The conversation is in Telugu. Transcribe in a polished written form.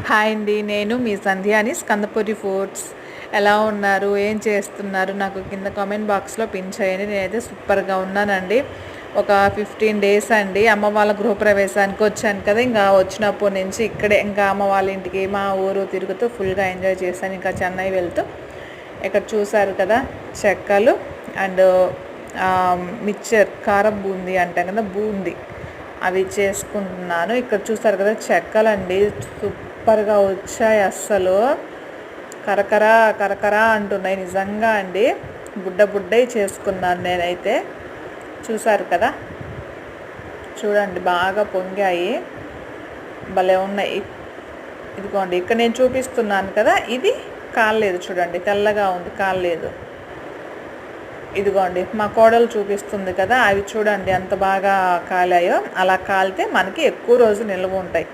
హాయ్ అండి, నేను మీ సంధ్యాని స్కందపురి ఫుడ్స్. ఎలా ఉన్నారు, ఏం చేస్తున్నారు నాకు కింద కామెంట్ బాక్స్లో పిన్ చేయండి. నేనైతే సూపర్గా ఉన్నానండి. ఒక 15 డేస్ అండి అమ్మ వాళ్ళ గృహప్రవేశానికి వచ్చాను కదా. ఇంకా వచ్చినప్పటి నుంచి ఇక్కడే ఇంకా అమ్మ వాళ్ళ ఇంటికి మా ఊరు తిరుగుతూ ఫుల్గా ఎంజాయ్ చేశాను. ఇంకా చెన్నై వెళ్తూ ఇక్కడ చూసారు కదా చెక్కలు అండ్ మిక్చర్ కారం బూందీ అంటాం కదా, బూందీ అవి చేసుకుంటున్నాను. ఇక్కడ చూసారు కదా చెక్కలండి, సూపర్గా వచ్చాయి. అస్సలు కరకరా కరకరా అంటున్నాయి నిజంగా అండి. బుడ్డయి చేసుకున్నాను నేనైతే. చూసారు కదా, చూడండి బాగా పొంగాయి, భలే ఉన్నాయి. ఇదిగోండి ఇక్కడ నేను చూపిస్తున్నాను కదా, ఇది కాలేదు చూడండి, తెల్లగా ఉంది, కాలేదు. ఇదిగోండి మా కోడలు చూపిస్తుంది కదా, అవి చూడండి ఎంత బాగా కాలాయో. అలా కాలితే మనకి ఎక్కువ రోజు నిల్వ ఉంటాయి.